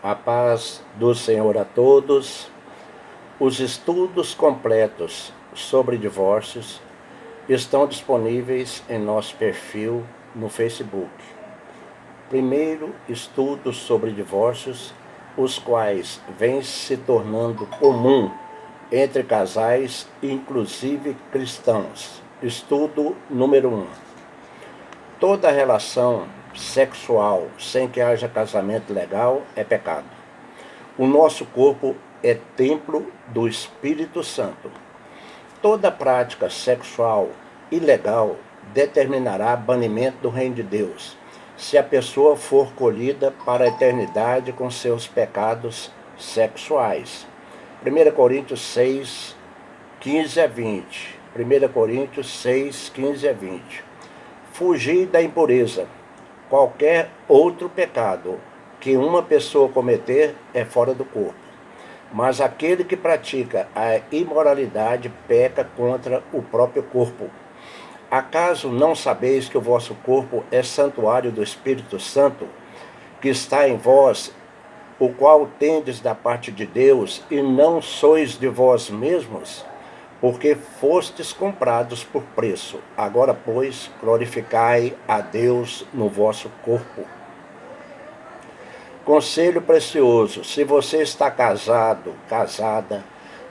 A paz do Senhor a todos. Os estudos completos sobre divórcios estão disponíveis em nosso perfil no Facebook. Primeiro, estudos sobre divórcios, os quais vêm se tornando comum entre casais, inclusive cristãos. Estudo número 1. Toda relação sexual sem que haja casamento legal é pecado. O nosso corpo é templo do Espírito Santo. Toda prática sexual ilegal determinará banimento do reino de Deus, se a pessoa for colhida para a eternidade com seus pecados sexuais. 1 Coríntios 6, 15 a 20. 1 Coríntios 6, 15 a 20. Fugir da impureza. Qualquer outro pecado que uma pessoa cometer é fora do corpo. Mas aquele que pratica a imoralidade peca contra o próprio corpo. Acaso não sabeis que o vosso corpo é santuário do Espírito Santo, que está em vós, o qual tendes da parte de Deus, e não sois de vós mesmos? Porque fostes comprados por preço. Agora, pois, glorificai a Deus no vosso corpo. Conselho precioso: se você está casado, casada,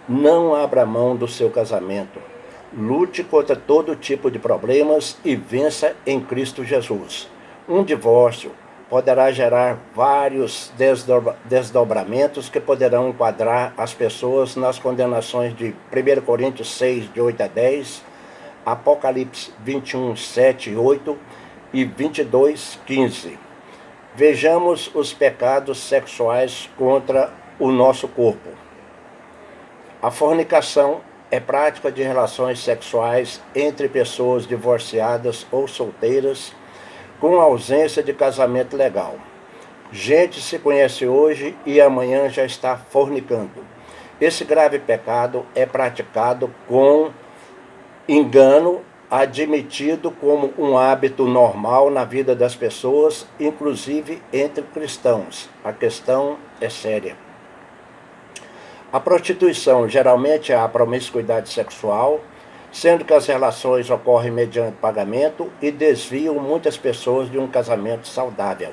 não abra mão do seu casamento. Lute contra todo tipo de problemas e vença em Cristo Jesus. Um divórcio poderá gerar vários desdobramentos que poderão enquadrar as pessoas nas condenações de 1 Coríntios 6, de 8 a 10, Apocalipse 21, 7 e 8 e 22, 15. Vejamos os pecados sexuais contra o nosso corpo. A fornicação é prática de relações sexuais entre pessoas divorciadas ou solteiras com ausência de casamento legal. Gente se conhece hoje e amanhã já está fornicando. Esse grave pecado é praticado com engano, admitido como um hábito normal na vida das pessoas, inclusive entre cristãos. A questão é séria. A prostituição geralmente é a promiscuidade sexual, sendo que as relações ocorrem mediante pagamento e desviam muitas pessoas de um casamento saudável.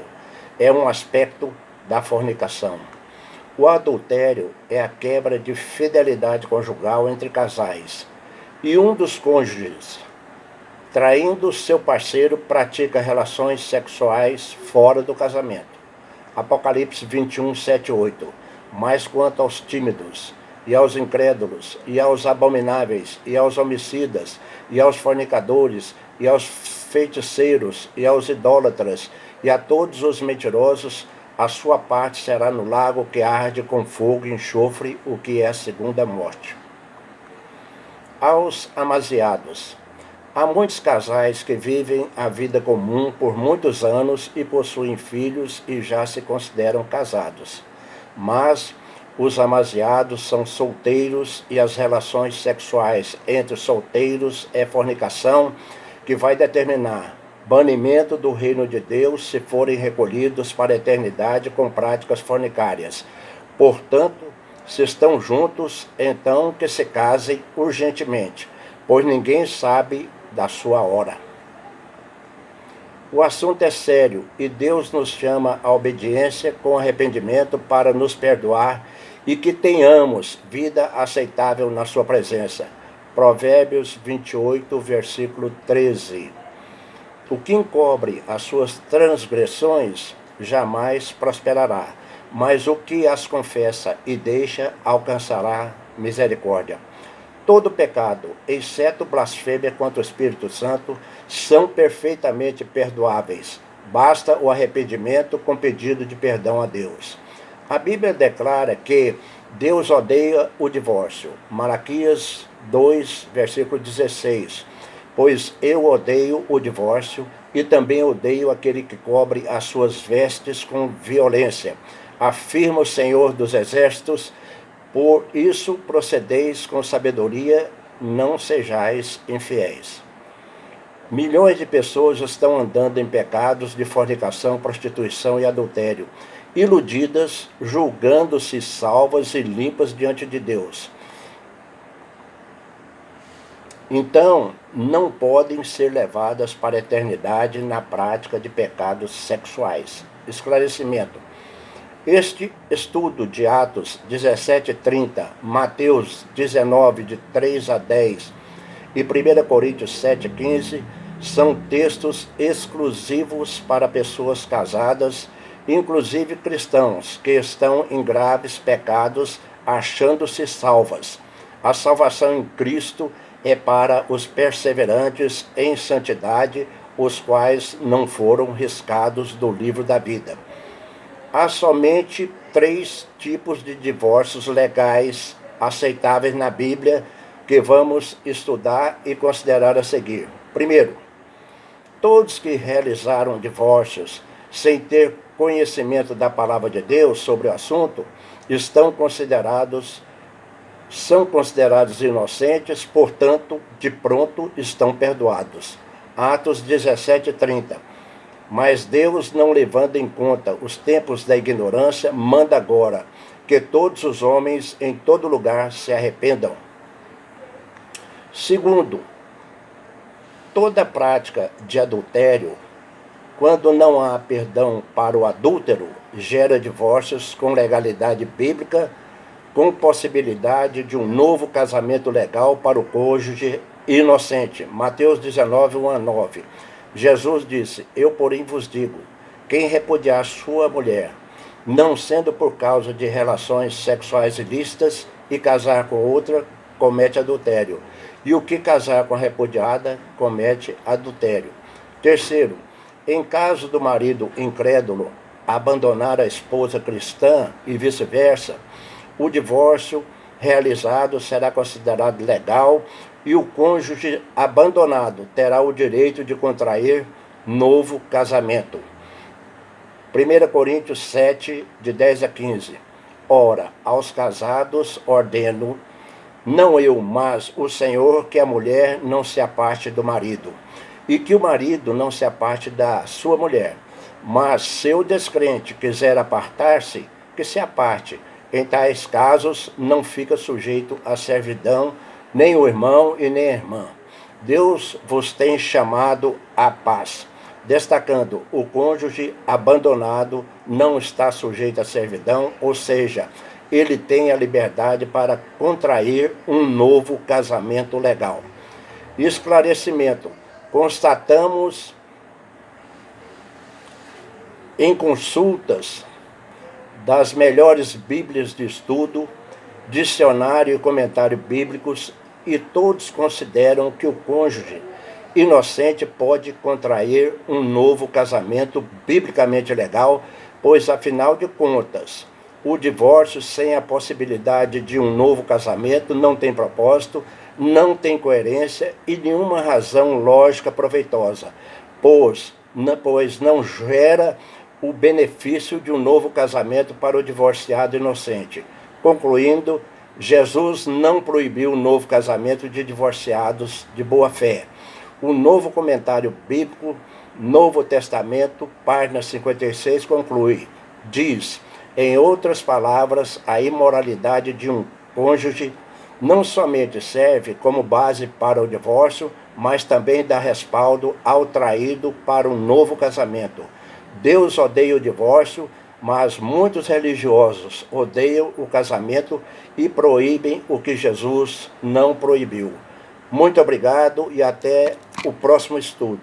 É um aspecto da fornicação. O adultério é a quebra de fidelidade conjugal entre casais, e um dos cônjuges, traindo seu parceiro, pratica relações sexuais fora do casamento. Apocalipse 21, 7 e 8. Mas quanto aos tímidos, e aos incrédulos, e aos abomináveis, e aos homicidas, e aos fornicadores, e aos feiticeiros, e aos idólatras, e a todos os mentirosos, a sua parte será no lago que arde com fogo e enxofre, o que é a segunda morte. Aos amaziados. Há muitos casais que vivem a vida comum por muitos anos e possuem filhos e já se consideram casados. Mas os amaziados são solteiros e as relações sexuais entre solteiros é fornicação, que vai determinar banimento do reino de Deus se forem recolhidos para a eternidade com práticas fornicárias. Portanto, se estão juntos, então que se casem urgentemente, pois ninguém sabe da sua hora. O assunto é sério e Deus nos chama à obediência com arrependimento para nos perdoar e que tenhamos vida aceitável na sua presença. Provérbios 28, versículo 13. O que encobre as suas transgressões jamais prosperará, mas o que as confessa e deixa alcançará misericórdia. Todo pecado, exceto blasfêmia contra o Espírito Santo, são perfeitamente perdoáveis. Basta o arrependimento com pedido de perdão a Deus. A Bíblia declara que Deus odeia o divórcio. Malaquias 2, versículo 16. Pois eu odeio o divórcio e também odeio aquele que cobre as suas vestes com violência. Afirma o Senhor dos Exércitos. Por isso procedeis com sabedoria, não sejais infiéis. Milhões de pessoas estão andando em pecados de fornicação, prostituição e adultério. iludidas, julgando-se salvas e limpas diante de Deus. Então, não podem ser levadas para a eternidade na prática de pecados sexuais. Esclarecimento. Este estudo de Atos 17:30, Mateus 19, de 3 a 10 e 1 Coríntios 7:15 são textos exclusivos para pessoas casadas, inclusive cristãos, que estão em graves pecados, achando-se salvas. A salvação em Cristo é para os perseverantes em santidade, os quais não foram riscados do livro da vida. Há somente 3 tipos de divórcios legais aceitáveis na Bíblia que vamos estudar e considerar a seguir. Primeiro, todos que realizaram divórcios sem ter conhecimento da palavra de Deus sobre o assunto são considerados inocentes, portanto, de pronto estão perdoados. Atos 17:30. Mas Deus, não levando em conta os tempos da ignorância, manda agora que todos os homens em todo lugar se arrependam. Segundo, toda prática de adultério, quando não há perdão para o adúltero, gera divórcios com legalidade bíblica, com possibilidade de um novo casamento legal para o cônjuge inocente. Mateus 19, 1 a 9. Jesus disse: eu, porém, vos digo, quem repudiar sua mulher, não sendo por causa de relações sexuais ilícitas, e casar com outra, comete adultério. E o que casar com a repudiada, comete adultério. Terceiro, em caso do marido incrédulo abandonar a esposa cristã e vice-versa, o divórcio realizado será considerado legal e o cônjuge abandonado terá o direito de contrair novo casamento. 1 Coríntios 7, de 10 a 15. Ora, aos casados ordeno, não eu, mas o Senhor, que a mulher não se aparte do marido, e que o marido não se aparte da sua mulher. Mas se o descrente quiser apartar-se, que se aparte. Em tais casos, não fica sujeito à servidão, nem o irmão e nem a irmã. Deus vos tem chamado à paz, destacando o cônjuge abandonado não está sujeito à servidão, ou seja, ele tem a liberdade para contrair um novo casamento legal. Esclarecimento. Constatamos em consultas das melhores bíblias de estudo, dicionário e comentário bíblicos, e todos consideram que o cônjuge inocente pode contrair um novo casamento biblicamente legal, pois, afinal de contas, o divórcio sem a possibilidade de um novo casamento não tem propósito, não tem coerência e nenhuma razão lógica proveitosa, pois não gera o benefício de um novo casamento para o divorciado inocente. Concluindo, Jesus não proibiu o novo casamento de divorciados de boa fé. O novo comentário bíblico, Novo Testamento, página 56, conclui, diz, em outras palavras, a imoralidade de um cônjuge não somente serve como base para o divórcio, mas também dá respaldo ao traído para um novo casamento. Deus odeia o divórcio, mas muitos religiosos odeiam o casamento e proíbem o que Jesus não proibiu. Muito obrigado e até o próximo estudo.